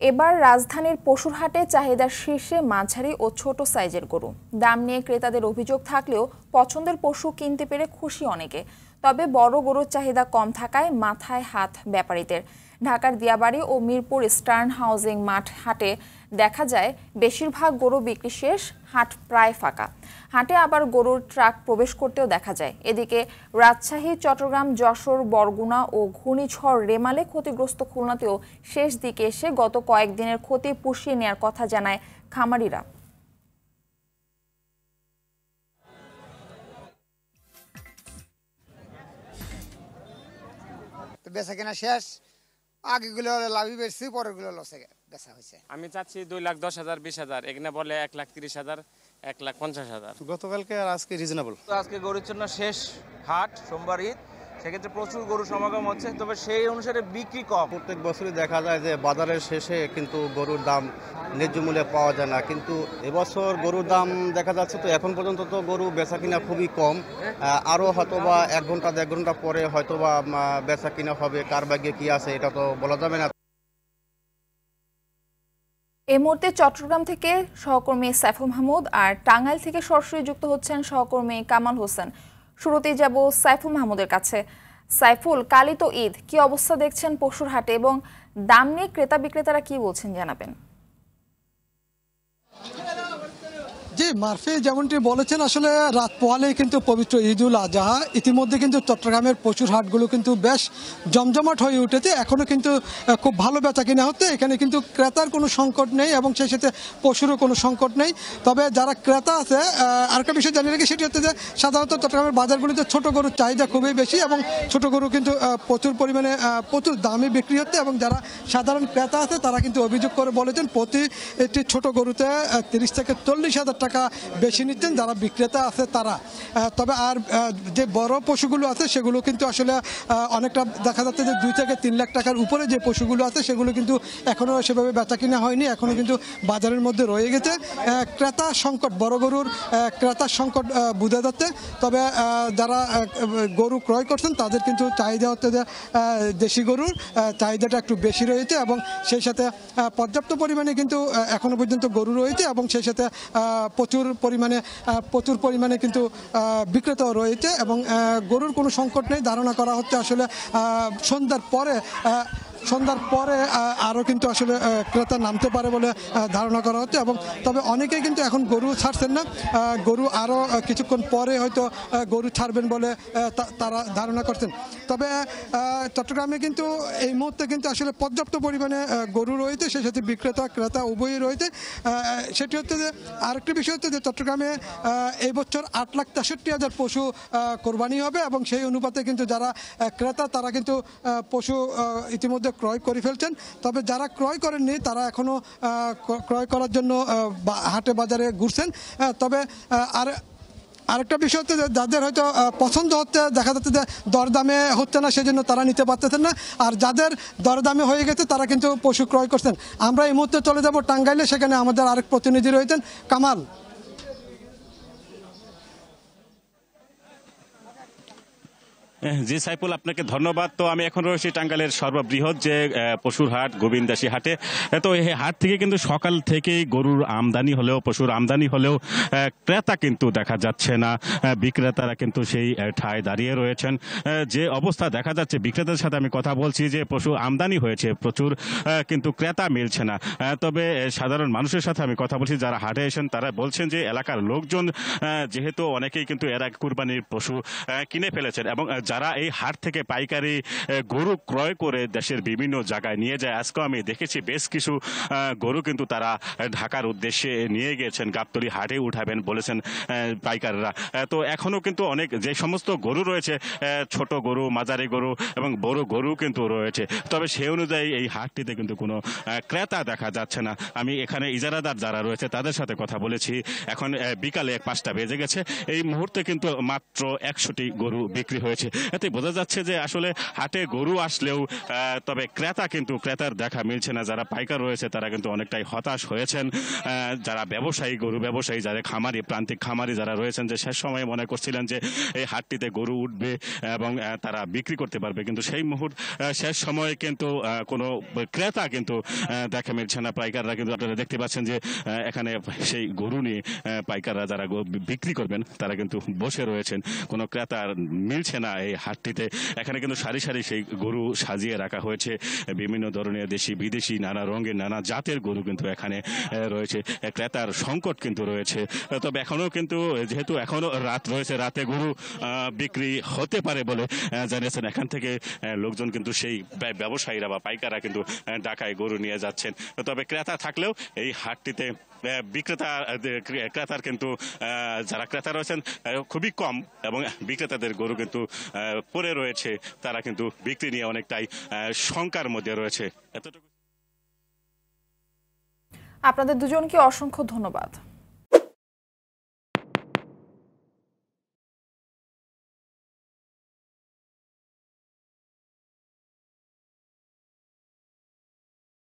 এবার রাজধানীর পশুর হাটে চাহিদার শীর্ষে মাঝারি ও ছোট সাইজের গরু। দাম নিয়ে ক্রেতাদের অভিযোগ থাকলেও পছন্দের পশু কিনতে পেরে খুশি অনেকে। তবে বড় গরুর চাহিদা কম থাকায় মাথায় হাত ব্যাপারীদের। ঢাকার দিয়াবাড়ি ও মিরপুর ইস্টার্ন হাউজিং মাঠ হাটে দেখা যায় বেশিরভাগ গরু বিক্রি শেষ, হাট প্রায় ফাঁকা। হাটে আবার গরুর ট্রাক প্রবেশ করতেও দেখা যায়। এদিকে রাজশাহী, চট্টগ্রাম, যশোর, বরগুনা ও ঘূর্ণিঝড় রেমালে ক্ষতিগ্রস্ত খুলনাতেও শেষ দিকে এসে গত কয়েকদিনের ক্ষতি পুষিয়ে নেওয়ার কথা জানায় খামারিরা। বেচা কেনা শেষ, আগেগুলো লাভই বেশি, পরেরগুলো লসে বেচা হয়েছে। আমি চাচ্ছি 2,10,000, 20,000, এখানে বলে 1,30,000, 1,50,000। গতকালকে আর আজকে রিজনেবল। আজকে গরুর জন্য শেষ হাট, সোমবার ঈদ, সেক্ষেত্রে প্রচুর গরু সমাগম হচ্ছে, তবে সেই অনুসারে বিক্রি কম। প্রত্যেক বছরই দেখা যায় যে বাজারের শেষে কিন্তু গরুর দাম ন্যায্য মূল্যে পাওয়া যায় না, কিন্তু এবছর গরুর দাম দেখা যাচ্ছে তো এখন পর্যন্ত তো গরু বেচা কিনা খুবই কম। আরও হয়তোবা 1 ঘন্টা 1.5 ঘন্টা পরে হয়তোবা বেচা কিনা হবে, কার ভাগ্যে কি আছে এটা তো বলা যাবে না। এই মুহূর্তে চট্টগ্রাম থেকে সহকর্মী সাইফুল মাহমুদ আর টাঙ্গাইল থেকে সরাসরি যুক্ত হচ্ছেন সহকর্মী কামাল হোসেন। শুরুতেই যাব সাইফুল মাহমুদের কাছে। সাইফুল, কালই তো ঈদ, কি অবস্থা দেখছেন পশুর হাটে এবং দাম নিয়ে ক্রেতা বিক্রেতারা কি বলছেন জানাবেন। জি মারফি যেমনটি বলেছেন, আসলে রাত পোহালেই কিন্তু পবিত্র ঈদুল আজহা। ইতিমধ্যে কিন্তু চট্টগ্রামের পশুর হাটগুলো কিন্তু বেশ জমজমাট হয়ে উঠেছে। এখনও কিন্তু খুব ভালো বেচা কিনা হচ্ছে। এখানে কিন্তু ক্রেতার কোনো সংকট নেই এবং সেই সাথে পশুরও কোনো সংকট নেই। তবে যারা ক্রেতা আছে, আরেকটা বিষয় জানিয়ে রাখি, সেটি হচ্ছে যে সাধারণত চট্টগ্রামের বাজারগুলিতে ছোট গরুর চাহিদা খুবই বেশি এবং ছোট গরু কিন্তু প্রচুর পরিমাণে প্রচুর দামে বিক্রি হচ্ছে। এবং যারা সাধারণ ক্রেতা আছে তারা কিন্তু অভিযোগ করে বলেছেন প্রতি একটি ছোট গরুতে 30 থেকে 40,000 টাকা বেশি নিচ্ছেন যারা বিক্রেতা আছে তারা। তবে আর যে বড় পশুগুলো আছে সেগুলো কিন্তু আসলে অনেকটা দেখা যাচ্ছে যে 2 থেকে 3 লাখ টাকার উপরে যে পশুগুলো আছে সেগুলো কিন্তু এখনও সেভাবে বেচা কিনা হয়নি, এখনও কিন্তু বাজারের মধ্যে রয়ে গেছে। ক্রেতা সংকট, বড় গরুর ক্রেতার সংকট বোঝা যাচ্ছে। তবে যারা গরু ক্রয় করছেন তাদের কিন্তু চাহিদা হচ্ছে যে দেশি গরুর চাহিদাটা একটু বেশি রয়েছে এবং সেই সাথে পর্যাপ্ত পরিমাণে কিন্তু এখনো পর্যন্ত গরু রয়েছে এবং সেই সাথে প্রচুর পরিমাণে কিন্তু বিক্রেতাও রয়েছে এবং গরুর কোনো সংকট নেই। ধারণা করা হচ্ছে আসলে সন্ধ্যার পরে আরও কিন্তু আসলে ক্রেতা নামতে পারে বলে ধারণা করা হচ্ছে। এবং তবে অনেকেই কিন্তু এখন গরু ছাড়ছেন না, গরু আরও কিছুক্ষণ পরে হয়তো গরু ছাড়বেন বলে তারা ধারণা করছেন। তবে চট্টগ্রামে কিন্তু এই মুহূর্তে কিন্তু আসলে পর্যাপ্ত পরিমাণে গরু রয়েছে, সেই সাথে বিক্রেতা ক্রেতা উভয়ই রয়েছে। সেটি হচ্ছে যে আরেকটি বিষয় হচ্ছে যে চট্টগ্রামে এই বছর 8,63,000 পশু কোরবানি হবে এবং সেই অনুপাতে কিন্তু যারা ক্রেতা তারা কিন্তু পশু ইতিমধ্যে ক্রয় করে ফেলছেন। তবে যারা ক্রয় করেননি তারা এখনো ক্রয় করার জন্য হাটে বাজারে ঘুরছেন। তবে আরেকটা বিষয় হচ্ছে যে যাদের হয়তো পছন্দ হচ্ছে, দেখা যাচ্ছে যে দরদামে হচ্ছে না সেজন্য তারা নিতে পারতেছেন না, আর যাদের দরদামে হয়ে গেছে তারা কিন্তু পশু ক্রয় করছেন। আমরা এই মুহূর্তে চলে যাব টাঙ্গাইলে, সেখানে আমাদের আরেক প্রতিনিধি রয়েছেন কামাল। জি সাইফুল, আপনাকে ধন্যবাদ। তো আমি এখন রয়েছি টাঙ্গাইলের সর্ববৃহৎ যে পশুর হাট গোবিন্দাসী হাটে। তো এই হাট থেকে কিন্তু সকাল থেকেই গরুর আমদানি হলেও পশুর আমদানি হলেও ক্রেতা কিন্তু দেখা যাচ্ছে না। বিক্রেতারা কিন্তু সেই ঠায় দাঁড়িয়ে রয়েছেন। যে অবস্থা দেখা যাচ্ছে, বিক্রেতার সাথে আমি কথা বলছি যে পশু আমদানি হয়েছে প্রচুর, কিন্তু ক্রেতা মিলছে না। তবে সাধারণ মানুষের সাথে আমি কথা বলছি যারা হাটে এসেছেন, তারা বলছেন যে এলাকার লোকজন যেহেতু অনেকেই কিন্তু এর আগে কুরবানির পশু কিনে ফেলেছেন এবং যারা এই হাট থেকে পাইকারি গরু ক্রয় করে দেশের বিভিন্ন জায়গায় নিয়ে যায়। আজকেও আমি দেখেছি বেশ কিছু গরু কিন্তু তারা ঢাকার উদ্দেশ্যে নিয়ে গিয়েছেন, গাবতলী হাটে উঠাবেন বলেছেন পাইকাররা। তো এখনো কিন্তু অনেক যে সমস্ত গরু রয়েছে, ছোট গরু, মাঝারি গরু এবং বড় গরু কিন্তু রয়েছে। তবে সেই অনুযায়ী এই হাটটিতে কিন্তু কোনো ক্রেতা দেখা যাচ্ছে না। আমি এখানে ইজারাদার যারা রয়েছে তাদের সাথে কথা বলেছি। এখন বিকালে 5টা বেজে গেছে। এই মুহূর্তে কিন্তু মাত্র 100টি গরু বিক্রি হয়েছে। এতে বোঝা যাচ্ছে যে আসলে হাটে গরু আসলেও তবে ক্রেতার দেখা মিলছে না। যারা পাইকার রয়েছে তারা কিন্তু অনেকটাই হতাশ হয়েছেন। যারা ব্যবসায়ী, গরু ব্যবসায়ী, যারা প্রান্তিক খামারি যারা রয়েছেন, যে শেষ সময়ে মনে করছিলেন যে এই হাটটিতে গরু উঠবে এবং তারা বিক্রি করতে পারবে, কিন্তু সেই শেষ সময়ে কিন্তু কোনো ক্রেতা কিন্তু দেখা মিলছে না। পাইকাররা কিন্তু আপনারা দেখতে পাচ্ছেন যে এখানে সেই গরু নিয়ে পাইকাররা যারা বিক্রি করবেন তারা কিন্তু বসে রয়েছেন, কোনো ক্রেতা মিলছে না এই হাটটিতে। এখানে কিন্তু সারি সারি সেই গরু সাজিয়ে রাখা হয়েছে, বিভিন্ন ধরনের দেশি বিদেশি নানা রঙের নানা জাতের গরু কিন্তু এখানে রয়েছে। ক্রেতার সংকট কিন্তু রয়েছে। তবে এখনো কিন্তু যেহেতু এখনো রাত রয়েছে, রাতে গরু বিক্রি হতে পারে বলে জানিয়েছেন। এখান থেকে লোকজন কিন্তু সেই ব্যবসায়ীরা বা পাইকাররা কিন্তু ঢাকায় গরু নিয়ে যাচ্ছেন। তবে ক্রেতা থাকলেও এই হাটটিতে ক্রেতার কিন্তু যারা ক্রেতা রয়েছেন খুবই কম, এবং বিক্রেতাদের গরু কিন্তু পড়ে রয়েছে, তারা কিন্তু বিক্রি নিয়ে অনেকটাই শঙ্কার মধ্যে রয়েছে। এতটুকু। আপনাদের দুজনকে অসংখ্য ধন্যবাদ।